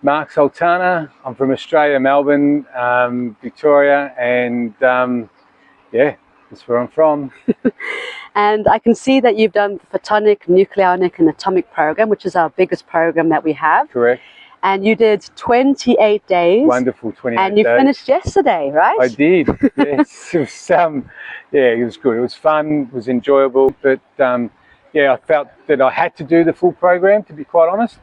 Mark Sultana. I'm from Australia, Melbourne, Victoria, and yeah, that's where I'm from. And I can see that you've done the Photonic, Nucleonic and Atomic Program, which is our biggest program that we have. Correct. And you did 28 days. Wonderful 28 days. And you finished yesterday, right? I did, yes. It was, yeah, it was good. It was fun, it was enjoyable, but yeah, I felt that I had to do the full program, to be quite honest,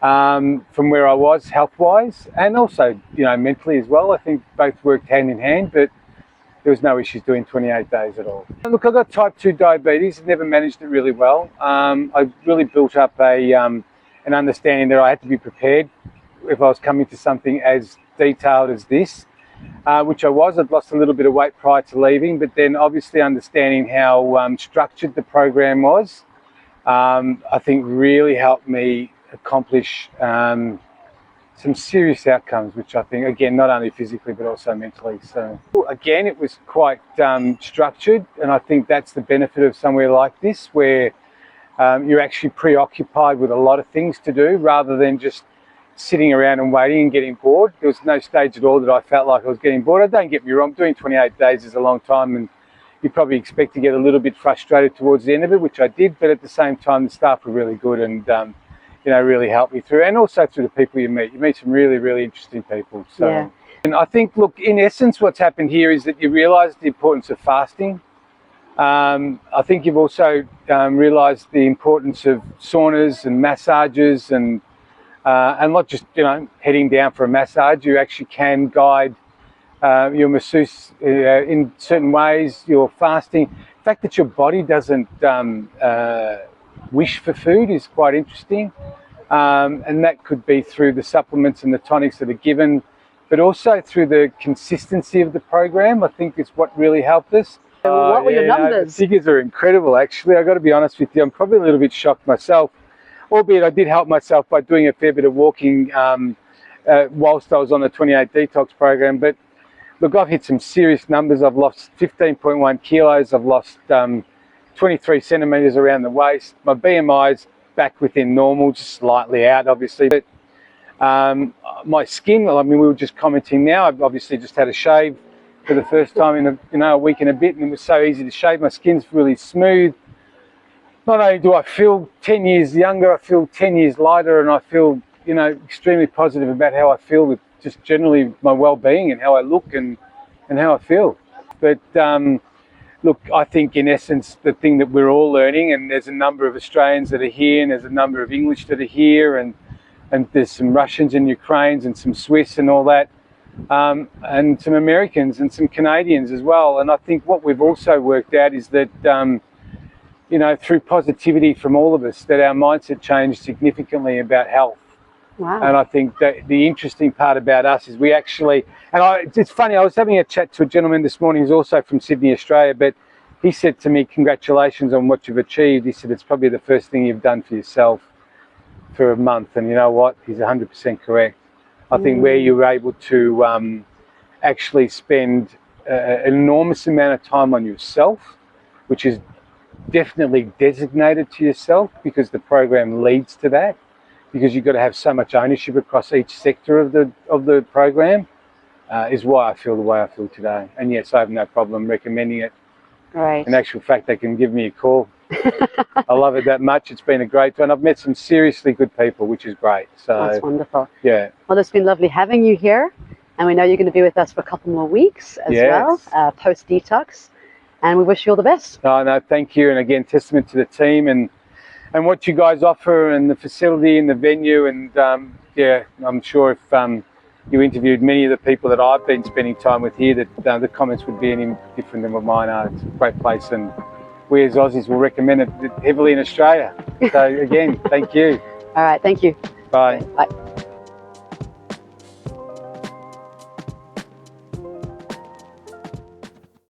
from where I was health-wise, and also, you know, mentally as well. I think both worked hand in hand, but there was no issues doing 28 days at all. Look, I've got type 2 diabetes, never managed it really well. I really built up an understanding that I had to be prepared if I was coming to something as detailed as this, which I was. I'd lost a little bit of weight prior to leaving, but then obviously understanding how structured the program was, I think really helped me accomplish some serious outcomes, which I think, again, not only physically but also mentally. So again, it was quite structured, and I think that's the benefit of somewhere like this, where you're actually preoccupied with a lot of things to do rather than just sitting around and waiting and getting bored. There was no stage at all that I felt like I was getting bored. Don't get me wrong, doing 28 days is a long time, and you probably expect to get a little bit frustrated towards the end of it, which I did, but at the same time the staff were really good and you know, really helped me through, and also through the people you meet some really interesting people. So yeah. And I think, look, in essence what's happened here is that you realise the importance of fasting. I think you've also realised the importance of saunas and massages, and not just, you know, heading down for a massage. You actually can guide your masseuse in certain ways. Your fasting, the fact that your body doesn't wish for food is quite interesting, and that could be through the supplements and the tonics that are given, but also through the consistency of the program. I think it's what really helped us. What were your numbers? The figures are incredible, actually. I've got to be honest with you, I'm probably a little bit shocked myself, albeit I did help myself by doing a fair bit of walking whilst I was on the 28 detox program. But look, I've hit some serious numbers. I've lost 15.1 kilos. I've lost 23 centimetres around the waist. My BMI's back within normal, just slightly out, obviously. But my skin, I mean, we were just commenting now, I've obviously just had a shave for the first time in a week and a bit, and it was so easy to shave. My skin's really smooth. Not only do I feel 10 years younger, I feel 10 years lighter, and I feel, you know, extremely positive about how I feel with just generally my well-being and how I look and how I feel. But look, I think in essence the thing that we're all learning, and there's a number of Australians that are here, and there's a number of English that are here, and there's some Russians and Ukrainians and some Swiss and all that, and some Americans and some Canadians as well. And I think what we've also worked out is that you know, through positivity from all of us, that our mindset changed significantly about health. Wow. And I think that the interesting part about us is we actually, and it's funny, I was having a chat to a gentleman this morning who's also from Sydney, Australia, but he said to me, congratulations on what you've achieved. He said, it's probably the first thing you've done for yourself for a month. And you know what? He's 100% correct. I think where you were able to actually spend an enormous amount of time on yourself, which is definitely designated to yourself, because the program leads to that, because you've got to have so much ownership across each sector of the program, is why I feel the way I feel today. And yes, I have no problem recommending it. Right. In actual fact, they can give me a call. I love it that much. It's been a great one. I've met some seriously good people, which is great. So that's wonderful. Yeah. Well, it's been lovely having you here, and we know you're going to be with us for a couple more weeks as well, post detox. And we wish you all the best. No, thank you. And again, testament to the team and what you guys offer, and the facility and the venue. And yeah, I'm sure if you interviewed many of the people that I've been spending time with here, that the comments would be any different than what mine are. It's a great place, and we as Aussies will recommend it heavily in Australia. So again, thank you. All right, thank you. Bye. Bye.